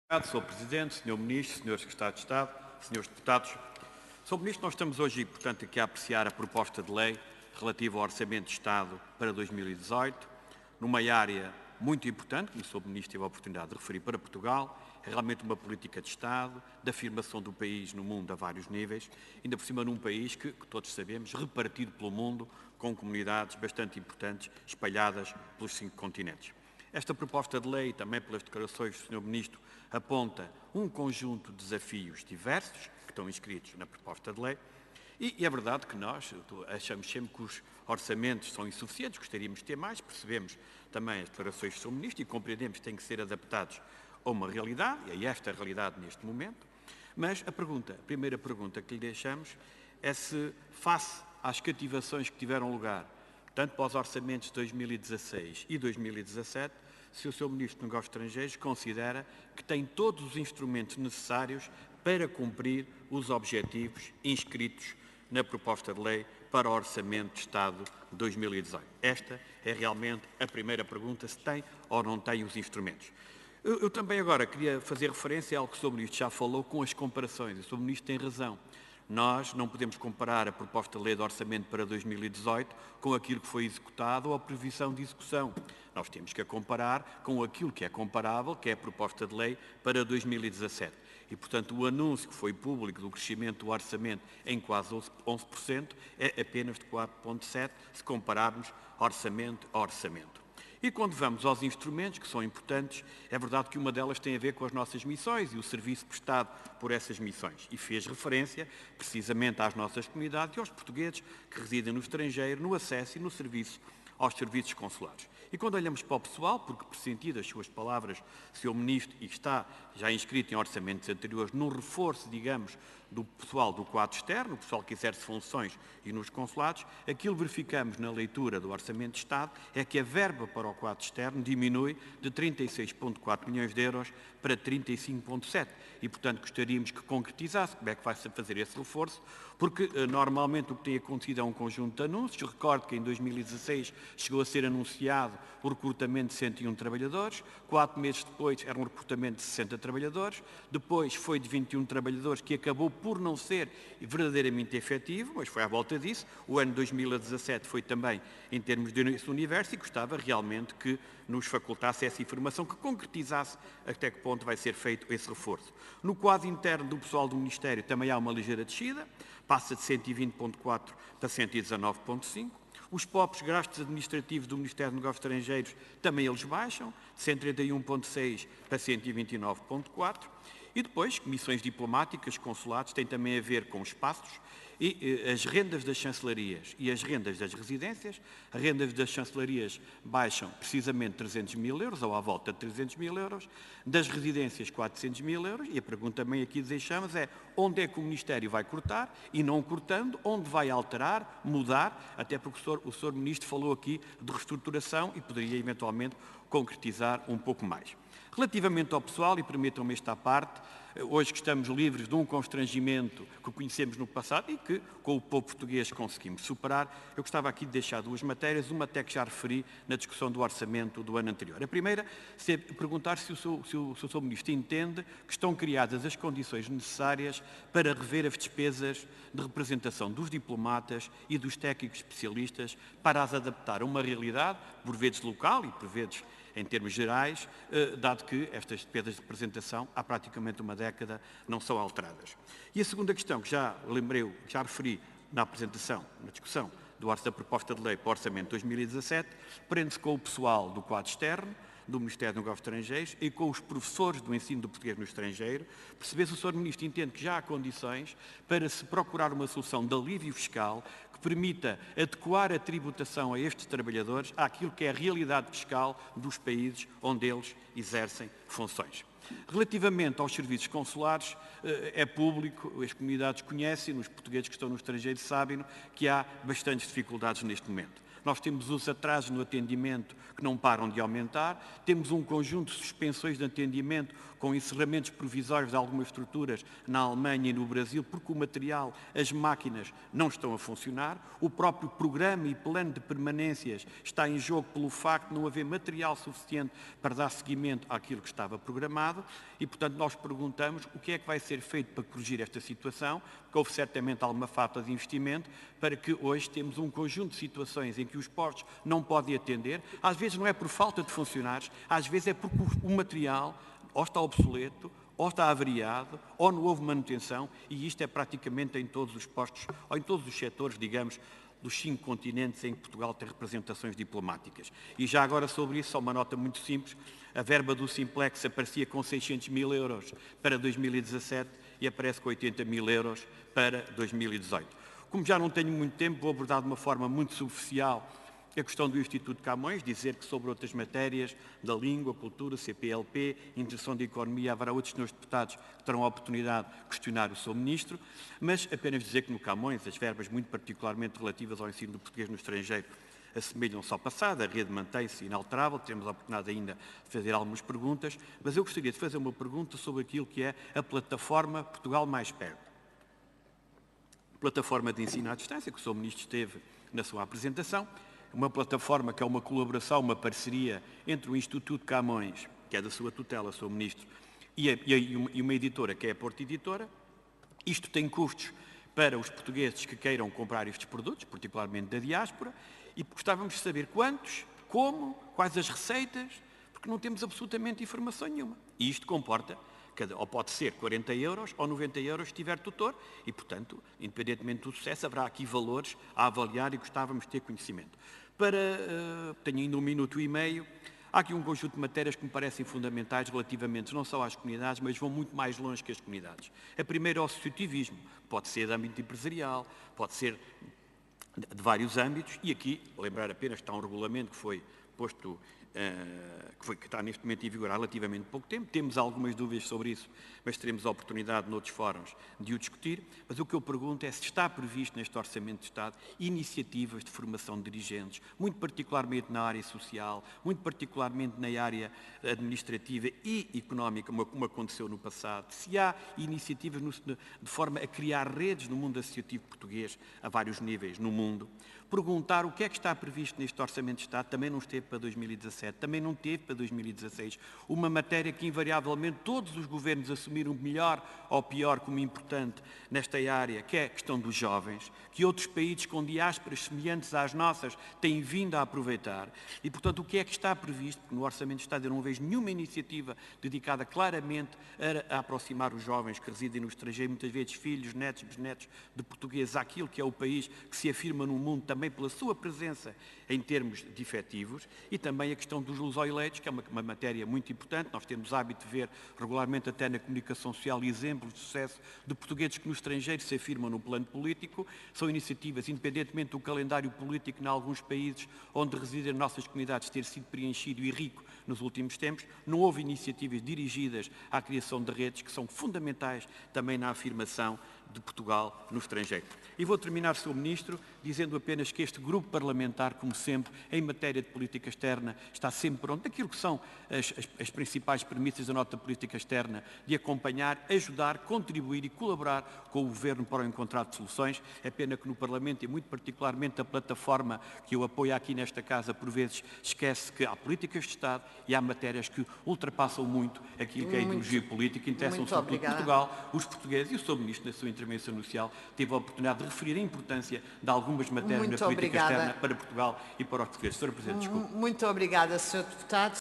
Obrigado, Sr. Presidente, Sr. Ministro, Srs. Secretários de Estado, Srs. Deputados. Sr. Ministro, nós estamos hoje, portanto, aqui a apreciar a proposta de lei relativa ao Orçamento de Estado para 2018, numa área muito importante, como o Sr. Ministro teve a oportunidade de referir, para Portugal. É realmente uma política de Estado, de afirmação do país no mundo a vários níveis, ainda por cima num país que todos sabemos, repartido pelo mundo, com comunidades bastante importantes, espalhadas pelos 5 continentes. Esta proposta de lei, também pelas declarações do Sr. Ministro, aponta um conjunto de desafios diversos que estão inscritos na proposta de lei e é verdade que nós achamos sempre que os orçamentos são insuficientes, gostaríamos de ter mais, percebemos também as declarações do Sr. Ministro e compreendemos que têm que ser adaptados a uma realidade, e a esta realidade neste momento, mas a primeira pergunta que lhe deixamos é se, face às cativações que tiveram lugar, tanto para os orçamentos de 2016 e 2017, se o Sr. Ministro dos Negócios Estrangeiros considera que tem todos os instrumentos necessários para cumprir os objetivos inscritos na proposta de lei para o Orçamento de Estado de 2018. Esta é realmente a primeira pergunta, se tem ou não tem os instrumentos. Eu também agora queria fazer referência ao que o Sr. Ministro já falou com as comparações. O Sr. Ministro tem razão. Nós não podemos comparar a proposta de lei de orçamento para 2018 com aquilo que foi executado ou a previsão de execução. Nós temos que a comparar com aquilo que é comparável, que é a proposta de lei para 2017. E, portanto, o anúncio que foi público do crescimento do orçamento em quase 11% é apenas de 4,7% se compararmos orçamento a orçamento. E quando vamos aos instrumentos, que são importantes, é verdade que uma delas tem a ver com as nossas missões e o serviço prestado por essas missões. E fez referência precisamente às nossas comunidades e aos portugueses que residem no estrangeiro, no acesso e no serviço aos serviços consulares. E quando olhamos para o pessoal, porque pressenti das suas palavras, Sr. Ministro, e está já inscrito em orçamentos anteriores, num reforço, digamos, do pessoal do quadro externo, o pessoal que exerce funções e nos consulados, aquilo que verificamos na leitura do Orçamento de Estado é que a verba para o quadro externo diminui de 36,4 milhões de euros para 35,7 e, portanto, gostaríamos que concretizasse como é que vai-se fazer esse reforço, porque normalmente o que tem acontecido é um conjunto de anúncios. Recordo que em 2016 chegou a ser anunciado o recrutamento de 101 trabalhadores, 4 meses depois era um recrutamento de 60 trabalhadores, depois foi de 21 trabalhadores, que acabou por não ser verdadeiramente efetivo, mas foi à volta disso. O ano 2017 foi também em termos desse universo e gostava realmente que nos facultasse essa informação, que concretizasse até que ponto vai ser feito esse reforço. No quadro interno do pessoal do Ministério também há uma ligeira descida, passa de 120,4 para 119,5. Os próprios gastos administrativos do Ministério dos Negócios Estrangeiros também eles baixam, de 131,6 para 129,4. E depois, missões diplomáticas, consulados, têm também a ver com espaços e as rendas das chancelarias e as rendas das residências. As rendas das chancelarias baixam precisamente 300 mil euros, ou à volta de 300 mil euros, das residências 400 mil euros, e a pergunta também aqui deixamos é onde é que o Ministério vai cortar e não cortando, onde vai alterar, mudar, até porque o Sr. Ministro falou aqui de reestruturação e poderia eventualmente concretizar um pouco mais. Relativamente ao pessoal, e permitam-me esta parte, hoje que estamos livres de um constrangimento que conhecemos no passado e que, com o povo português, conseguimos superar, eu gostava aqui de deixar duas matérias, uma até que já referi na discussão do orçamento do ano anterior. A primeira é perguntar se o Sr. Ministro entende que estão criadas as condições necessárias para rever as despesas de representação dos diplomatas e dos técnicos especialistas para as adaptar a uma realidade, por vezes local e por vezes em termos gerais, dado que estas despesas de representação, há praticamente uma década, não são alteradas. E a segunda questão, que já referi na apresentação, na discussão da proposta de lei para o Orçamento de 2017, prende-se com o pessoal do quadro externo, do Ministério dos Negócios Estrangeiros e com os professores do ensino do português no estrangeiro, perceber se o Sr. Ministro entende que já há condições para se procurar uma solução de alívio fiscal que permita adequar a tributação a estes trabalhadores àquilo que é a realidade fiscal dos países onde eles exercem funções. Relativamente aos serviços consulares, é público, as comunidades conhecem, os portugueses que estão no estrangeiro sabem que há bastantes dificuldades neste momento. nós temos os atrasos no atendimento que não param de aumentar, temos um conjunto de suspensões de atendimento com encerramentos provisórios de algumas estruturas na Alemanha e no Brasil, porque o material, as máquinas não estão a funcionar, o próprio programa e plano de permanências está em jogo pelo facto de não haver material suficiente para dar seguimento àquilo que estava programado e, portanto, nós perguntamos o que é que vai ser feito para corrigir esta situação, porque houve certamente alguma falta de investimento, para que hoje temos um conjunto de situações em que os postos não podem atender, às vezes não é por falta de funcionários, às vezes é porque o material ou está obsoleto, ou está avariado, ou não houve manutenção, e isto é praticamente em todos os postos, ou em todos os setores, digamos, dos 5 continentes em que Portugal tem representações diplomáticas. E já agora sobre isso, só uma nota muito simples, a verba do Simplex aparecia com 600 mil euros para 2017 e aparece com 80 mil euros para 2018. Como já não tenho muito tempo, vou abordar de uma forma muito superficial a questão do Instituto Camões, dizer que sobre outras matérias da língua, cultura, CPLP, integração da economia, haverá outros senhores deputados que terão a oportunidade de questionar o seu ministro, mas apenas dizer que no Camões as verbas muito particularmente relativas ao ensino do português no estrangeiro assemelham-se ao passado, a rede mantém-se inalterável, teremos a oportunidade ainda de fazer algumas perguntas, mas eu gostaria de fazer uma pergunta sobre aquilo que é a plataforma Portugal Mais Perto. Plataforma de ensino à distância, que o Sr. Ministro esteve na sua apresentação, uma plataforma que é uma colaboração, uma parceria entre o Instituto Camões, que é da sua tutela, Sr. Ministro, e uma editora, que é a Porto Editora. Isto tem custos para os portugueses que queiram comprar estes produtos, particularmente da diáspora, e gostávamos de saber quantos, como, quais as receitas, porque não temos absolutamente informação nenhuma. E isto comporta, ou pode ser 40 euros ou 90 euros se tiver tutor, e, portanto, independentemente do sucesso, haverá aqui valores a avaliar e gostávamos de ter conhecimento. Tenho ainda 1 minuto e meio, há aqui um conjunto de matérias que me parecem fundamentais relativamente não só às comunidades, mas vão muito mais longe que as comunidades. A primeira é o associativismo, pode ser de âmbito empresarial, pode ser de vários âmbitos, e aqui, lembrar apenas que está um regulamento que foi posto, que está neste momento em vigor há relativamente pouco tempo. Temos algumas dúvidas sobre isso, mas teremos a oportunidade noutros fóruns de o discutir. Mas o que eu pergunto é se está previsto neste Orçamento de Estado iniciativas de formação de dirigentes, muito particularmente na área social, muito particularmente na área administrativa e económica, como aconteceu no passado. Se há iniciativas de forma a criar redes no mundo associativo português a vários níveis no mundo. Perguntar o que é que está previsto neste Orçamento de Estado, também não esteve para 2017, também não teve para 2016, uma matéria que invariavelmente todos os governos assumiram melhor ou pior como importante nesta área, que é a questão dos jovens, que outros países com diásporas semelhantes às nossas têm vindo a aproveitar. E, portanto, o que é que está previsto? Porque no Orçamento de Estado eu não vejo nenhuma iniciativa dedicada claramente a aproximar os jovens que residem no estrangeiro, muitas vezes filhos, netos, bisnetos de portugueses, àquilo que é o país que se afirma no mundo também pela sua presença em termos de efetivos, e também a questão dos luso-eleitos, que é uma matéria muito importante. Nós temos hábito de ver regularmente até na comunicação social exemplos de sucesso de portugueses que no estrangeiro se afirmam no plano político. São iniciativas, independentemente do calendário político em alguns países onde residem nossas comunidades ter sido preenchido e rico nos últimos tempos, não houve iniciativas dirigidas à criação de redes que são fundamentais também na afirmação de Portugal no estrangeiro. E vou terminar, Sr. Ministro, dizendo apenas que este grupo parlamentar, como sempre, em matéria de política externa, está sempre pronto, daquilo que são as principais premissas da nota política externa, de acompanhar, ajudar, contribuir e colaborar com o Governo para o encontrar de soluções. É pena que no Parlamento, e muito particularmente a plataforma que eu apoio aqui nesta Casa, por vezes esquece que há políticas de Estado e há matérias que ultrapassam muito aquilo que é a ideologia política, interessam sobretudo Portugal, os portugueses, e o Sr. Ministro, na sua intervenção inicial, teve a oportunidade de referir a importância de algumas matérias na política externa para Portugal e para os portugueses. Sra. Presidente, desculpe. Muito obrigada, Sr. Deputado.